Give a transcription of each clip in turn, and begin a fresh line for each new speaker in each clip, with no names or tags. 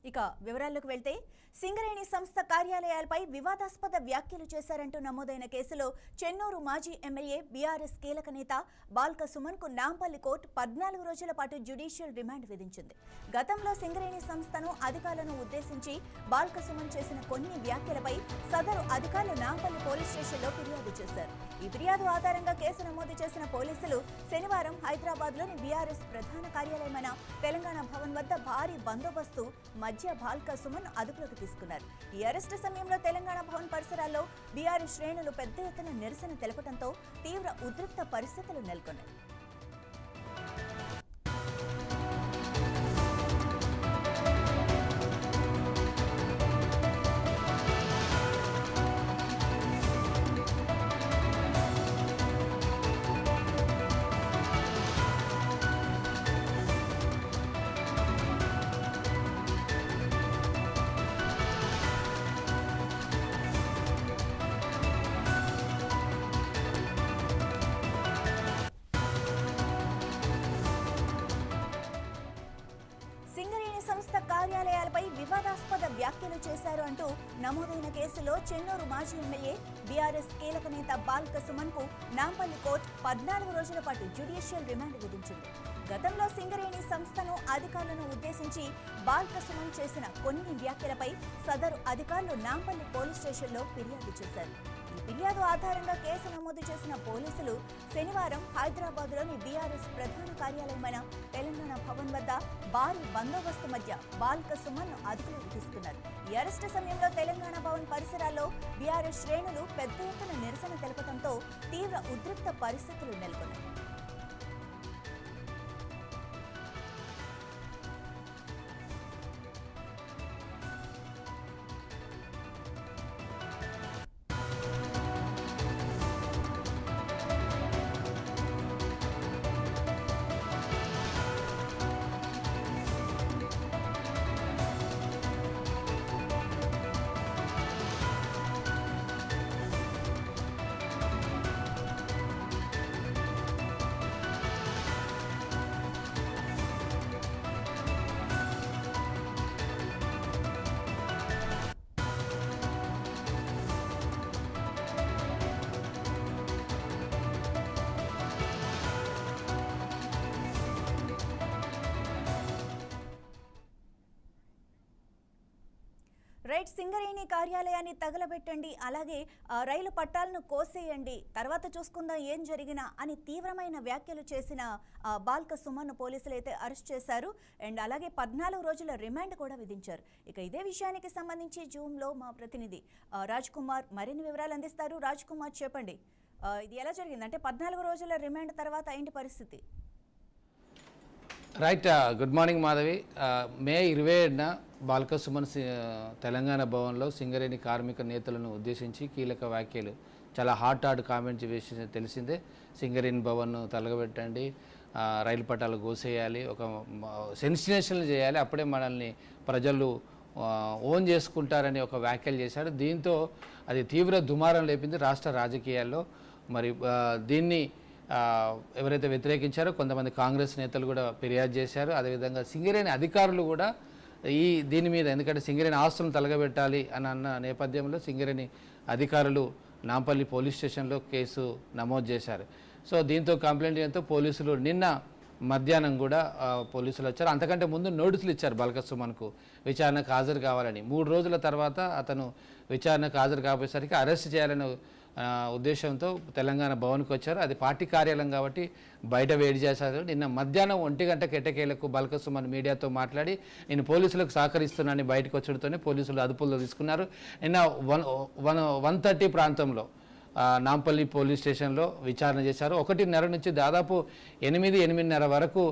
ఇక వివరాల్లోకి వెళ్తే సింగరేణి సంస్థ కార్యాలయాలపై వివాదాస్పద వ్యాఖ్యలు చేశారంటూ నమోదైన కేసులో చెన్నూరు మాజీ ఎమ్మెల్యే బీఆర్ఎస్ కీలక నేత బాల్క సుమన్ కు నాంపల్లి కోర్టు 14 రోజుల పాటు జ్యుడిషియల్ రిమాండ్ విధించింది. గతంలో సింగరేణి సంస్థను అధికారులను ఉద్దేశించి బాల్క సుమన్ చేసిన కొన్ని వ్యాఖ్యలపై సదరు అధికారులు నాంపల్లి పోలీస్ స్టేషన్లో ఫిర్యాదు చేశారు. ఈ ఫిర్యాదు ఆధారంగా కేసు నమోదు చేసిన పోలీసులు శనివారం హైదరాబాద్లోని బీఆర్ఎస్ ప్రధాన కార్యాలయమైన తెలంగాణ భవన్ వద్ద భారీ బందోబస్తు మధ్య బాల్క సుమన్ అదుపులోకి తీసుకున్నారు. ఈ అరెస్టు సమయంలో తెలంగాణ భవన్ పరిసరాల్లో బీఆర్ఎస్ శ్రేణులు పెద్ద ఎత్తున నిరసన తెలపడంతో తీవ్ర ఉద్రిక్త పరిస్థితులు నెలకొన్నాయి. సింగరేణి సంస్థ కార్యాలయాలపై వివాదాస్పద వ్యాఖ్యలు చేశారు అంటూ నమోదైన కేసులో చెన్నూరు మాజీ ఎమ్మెల్యే బీఆర్ఎస్ కీలక నేత బాల్క సుమన్ కు నాంపల్లి కోర్టు 14 రోజుల పాటు జ్యుడిషియల్ రిమాండ్ విధించింది. గతంలో సింగరేణి సంస్థను అధికారులను ఉద్దేశించి బాల్క సుమన్ చేసిన కొన్ని వ్యాఖ్యలపై సదరు అధికారులు నాంపల్లి పోలీస్ స్టేషన్లో ఫిర్యాదు చేశారు. ఈ ఫిర్యాదు ఆధారంగా కేసు నమోదు చేసిన పోలీసులు శనివారం హైదరాబాద్లోని బీఆర్ఎస్ ప్రధాన కార్యాలయమైన తెలంగాణ భవన్ వద్ద భారీ బందోబస్తు మధ్య బాల్క సుమన్ అదుపులోకి తీసుకున్నారు. ఈ అరెస్టు సమయంలో తెలంగాణ భవన్ పరిసరాల్లో బీఆర్ఎస్ శ్రేణులు పెద్ద ఎత్తున నిరసన తెలపడంతో తీవ్ర ఉద్రిక్త పరిస్థితులు నెలకొన్నాయి. రైట్, సింగరేణి కార్యాలయాన్ని తగలబెట్టండి, అలాగే రైలు పట్టాలను కోసేయండి, తర్వాత చూసుకుందాం ఏం జరిగినా అని తీవ్రమైన వ్యాఖ్యలు చేసిన బాల్క సుమన్ పోలీసులు అయితే అరెస్ట్ చేశారు. అండ్ అలాగే 14 రోజుల రిమాండ్ కూడా విధించారు. ఇక ఇదే విషయానికి సంబంధించి జూమ్లో మా ప్రతినిధి రాజ్ కుమార్ మరిన్ని వివరాలు అందిస్తారు. రాజ్ కుమార్, చెప్పండి, ఇది ఎలా జరిగింది? అంటే 14 రోజుల రిమాండ్ తర్వాత ఏంటి పరిస్థితి?
Right, good morning Madhavi. May 27న బాల్క సుమన్ తెలంగాణ భవన్లో సింగరేణి కార్మిక నేతలను ఉద్దేశించి కీలక వ్యాఖ్యలు, చాలా హాట్ కామెంట్స్ వేసి తెలిసిందే. సింగరేణి భవన్ను తలగబెట్టండి, రైలు పట్టాలు కోసేయాలి, ఒక సెన్సిటేషన్లు చేయాలి, అప్పుడే మనల్ని ప్రజలు ఓన్ చేసుకుంటారని ఒక వ్యాఖ్యలు చేశాడు. దీంతో అది తీవ్ర దుమారం లేపింది రాష్ట్ర రాజకీయాల్లో. మరి దీన్ని ఎవరైతే వ్యతిరేకించారో కొంతమంది కాంగ్రెస్ నేతలు కూడా ఫిర్యాదు చేశారు. అదేవిధంగా సింగరేణి అధికారులు కూడా దీని మీద, ఎందుకంటే సింగరేణి ఆస్తులను తలగబెట్టాలి అని అన్న నేపథ్యంలో సింగరేణి అధికారులు నాంపల్లి పోలీస్ స్టేషన్లో కేసు నమోదు చేశారు. సో దీంతో కంప్లైంట్ చేయడంతో పోలీసులు నిన్న మధ్యాహ్నం కూడా పోలీసులు వచ్చారు. అంతకంటే ముందు నోటీసులు ఇచ్చారు బాల్క సుమన్కు విచారణకు హాజరు కావాలని. 3 రోజుల తర్వాత అతను విచారణకు హాజరు కాపోయేసరికి అరెస్ట్ చేయాలనే ఉద్దేశంతో తెలంగాణ భవన్కి వచ్చారు. అది పార్టీ కార్యాలయం కాబట్టి బయట వేడి చేశారు. నిన్న మధ్యాహ్నం 1 గంట కెట్టకేలకు బాల్క సుమన్ మీడియాతో మాట్లాడి నేను పోలీసులకు సహకరిస్తున్నానని బయటకు వచ్చడంతోనే పోలీసులు అదుపులో తీసుకున్నారు. నిన్న 1:30 ప్రాంతంలో నాంపల్లి పోలీస్ స్టేషన్లో విచారణ చేశారు. 1:30 నుంచి దాదాపు 8-8:30 వరకు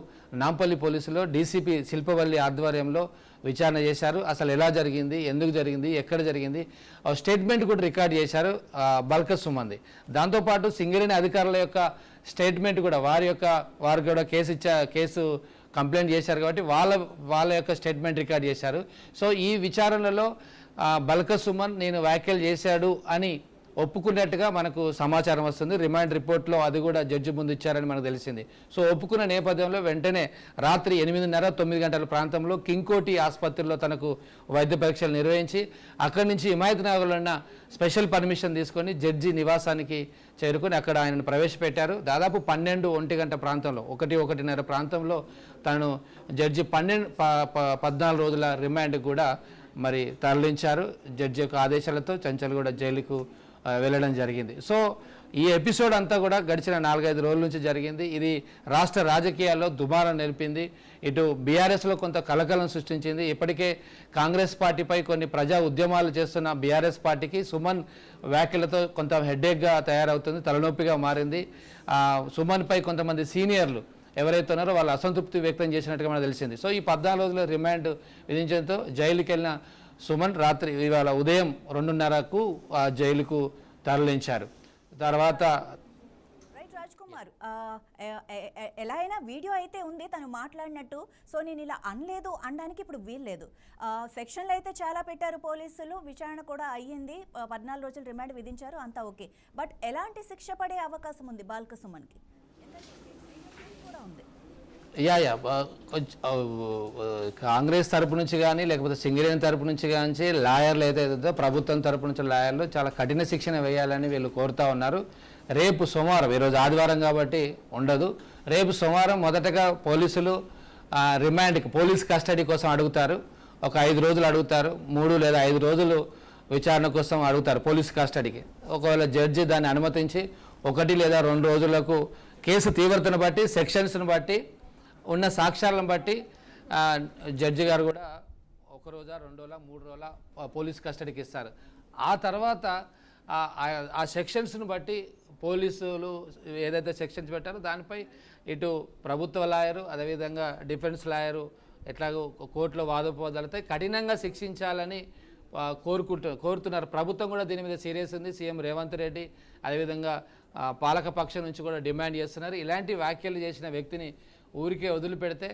నాంపల్లి పోలీసులో డీసీపీ శిల్పవల్లి ఆధ్వర్యంలో విచారణ చేశారు. అసలు ఎలా జరిగింది, ఎందుకు జరిగింది, ఎక్కడ జరిగింది, స్టేట్మెంట్ కూడా రికార్డ్ చేశారు బాల్క సుమన్ది. దాంతోపాటు సింగరేణి అధికారుల యొక్క స్టేట్మెంట్ కూడా, వారు కూడా కేసు కంప్లైంట్ చేశారు కాబట్టి వాళ్ళ యొక్క స్టేట్మెంట్ రికార్డ్ చేశారు. సో ఈ విచారణలో బాల్క సుమన్ నేను వ్యాఖ్యలు చేశాడు అని ఒప్పుకున్నట్టుగా మనకు సమాచారం వస్తుంది. రిమాండ్ రిపోర్ట్లో అది కూడా జడ్జి ముందు ఇచ్చారని మనకు తెలిసింది. సో ఒప్పుకున్న నేపథ్యంలో వెంటనే రాత్రి 8:30-9 గంటల ప్రాంతంలో కింగ్ కోటి ఆసుపత్రిలో తనకు వైద్య పరీక్షలు నిర్వహించి అక్కడి నుంచి హిమాయత్ నగర్లో ఉన్న స్పెషల్ పర్మిషన్ తీసుకొని జడ్జి నివాసానికి చేరుకొని అక్కడ ఆయనను ప్రవేశపెట్టారు. దాదాపు 12-1 గంట ప్రాంతంలో 1-1:30 ప్రాంతంలో తను జడ్జి 14 రోజుల రిమాండ్ కూడా మరి తరలించారు. జడ్జి యొక్క ఆదేశాలతో చంచల్గూడ జైలుకు వెళ్ళడం జరిగింది. సో ఈ ఎపిసోడ్ అంతా కూడా గడిచిన 4-5 రోజుల నుంచి జరిగింది. ఇది రాష్ట్ర రాజకీయాల్లో దుమారం నిలిపింది. ఇటు బీఆర్ఎస్లో కొంత కలకలం సృష్టించింది. ఇప్పటికే కాంగ్రెస్ పార్టీపై కొన్ని ప్రజా ఉద్యమాలు చేస్తున్న బీఆర్ఎస్ పార్టీకి సుమన్ వ్యాఖ్యలతో కొంత హెడ్ఏక్గా తయారవుతుంది, తలనొప్పిగా మారింది. సుమన్పై కొంతమంది సీనియర్లు ఎవరైతే ఉన్నారో వాళ్ళు అసంతృప్తి వ్యక్తం చేసినట్టుగా మనకు తెలిసింది. సో ఈ 14 రోజుల రిమాండ్ విధించడంతో జైలుకి వెళ్ళిన సుమన్ రాత్రి ఇవాళ ఉదయం 2:30కు జైలుకు తరలించారు. తర్వాత
రాజ్ కుమార్, ఎలా అయినా వీడియో అయితే ఉంది తను మాట్లాడినట్టు. సో నేను ఇలా అనలేదు అనడానికి ఇప్పుడు వీల్లేదు. సెక్షన్లు అయితే చాలా పెట్టారు పోలీసులు, విచారణ కూడా అయ్యింది, 14 రోజులు రిమాండ్ విధించారు, అంతా ఓకే. బట్ ఎలాంటి శిక్ష పడే అవకాశం ఉంది బాల్క సుమన్కి?
కాంగ్రెస్ తరపు నుంచి కానీ లేకపోతే సింగరేణి తరపు నుంచి కానీ లాయర్లు ఏదైతే ప్రభుత్వం తరపు నుంచి లాయర్లు చాలా కఠిన శిక్షణ వేయాలని వీళ్ళు కోరుతా ఉన్నారు. రేపు సోమవారం, ఈరోజు ఆదివారం కాబట్టి ఉండదు, రేపు సోమవారం మొదటగా పోలీసులు రిమాండ్కి పోలీస్ కస్టడీ కోసం అడుగుతారు. ఒక 5 రోజులు అడుగుతారు, 3 లేదా 5 రోజులు విచారణ కోసం అడుగుతారు పోలీస్ కస్టడీకి. ఒకవేళ జడ్జి దాన్ని అనుమతించి 1 లేదా 2 రోజులకు కేసు తీవ్రతను బట్టి, సెక్షన్స్ను బట్టి, ఉన్న సాక్ష్యాలను బట్టి జడ్జి గారు కూడా 1 రోజా 2 రోజుల 3 రోజుల పోలీస్ కస్టడీకి ఇస్తారు. ఆ తర్వాత ఆ సెక్షన్స్ను బట్టి పోలీసులు ఏదైతే సెక్షన్స్ పెట్టారో దానిపై ఇటు ప్రభుత్వ లాయరు అదేవిధంగా డిఫెన్స్ లాయరు ఎట్లాగో కోర్టులో వాదోపవాదాలతో కఠినంగా శిక్షించాలని కోరుతున్నారు. ప్రభుత్వం కూడా దీని మీద సీరియస్ ఉంది. సీఎం రేవంత్ రెడ్డి అదేవిధంగా పాలకపక్షం నుంచి కూడా డిమాండ్ చేస్తున్నారు. ఇలాంటి వ్యాఖ్యలు చేసిన వ్యక్తిని ఊరికే వదిలిపెడితే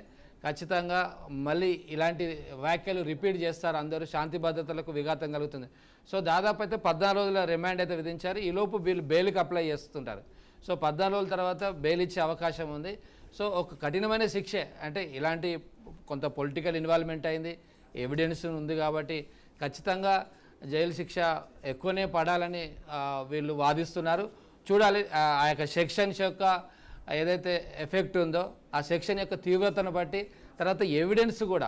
ఖచ్చితంగా మళ్ళీ ఇలాంటి వ్యాఖ్యలు రిపీట్ చేస్తారు, అందరూ శాంతి భద్రతలకు విఘాతం కలుగుతుంది. సో దాదాపు అయితే 14 రోజుల రిమాండ్ అయితే విధించారు. ఈలోపు వీళ్ళు బెయిల్కి అప్లై చేస్తుంటారు. సో 14 రోజుల తర్వాత బెయిల్ ఇచ్చే అవకాశం ఉంది. సో ఒక కఠినమైన శిక్షే, అంటే ఇలాంటి కొంత పొలిటికల్ ఇన్వాల్వ్మెంట్ అయింది, ఎవిడెన్స్ ఉంది కాబట్టి ఖచ్చితంగా జైలు శిక్ష ఎక్కువనే పడాలని వీళ్ళు వాదిస్తున్నారు. చూడాలి ఆ యొక్క సెక్షన్స్ యొక్క ఏదైతే ఎఫెక్ట్ ఉందో ఆ సెక్షన్ యొక్క తీవ్రతను బట్టి, తర్వాత ఎవిడెన్స్ కూడా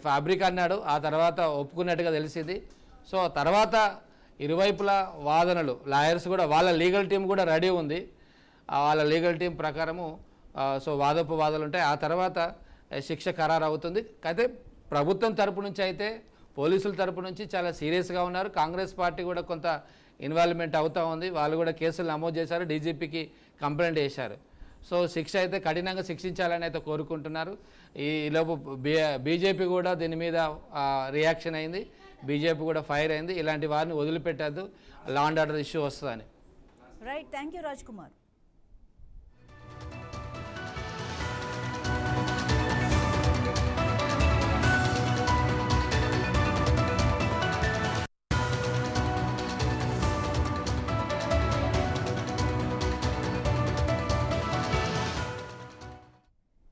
ఫ్యాబ్రిక్ అన్నాడు, ఆ తర్వాత ఒప్పుకున్నట్టుగా తెలిసింది. సో తర్వాత ఇరువైపులా వాదనలు, లాయర్స్ కూడా వాళ్ళ లీగల్ టీం కూడా రెడీ ఉంది. వాళ్ళ లీగల్ టీం ప్రకారము సో వాదోపవాదాలు ఉంటాయి. ఆ తర్వాత శిక్ష ఖరారు అవుతుంది. అయితే ప్రభుత్వం తరపు నుంచి అయితే పోలీసుల తరపు నుంచి చాలా సీరియస్గా ఉన్నారు. కాంగ్రెస్ పార్టీ కూడా కొంత ఇన్వాల్వ్మెంట్ అవుతూ ఉంది. వాళ్ళు కూడా కేసులు నమోదు చేశారు, డీజీపీకి కంప్లైంట్ చేశారు. సో శిక్ష అయితే కఠినంగా శిక్షించాలని అయితే కోరుకుంటున్నారు. ఈలోపు బీజేపీ కూడా దీని మీద రియాక్షన్ అయింది, బీజేపీ కూడా ఫైర్ అయింది. ఇలాంటి వారిని వదిలిపెట్టద్దు, లా అండ్ ఆర్డర్ ఇష్యూ వస్తుందని.
Right, thank you Raj Kumar.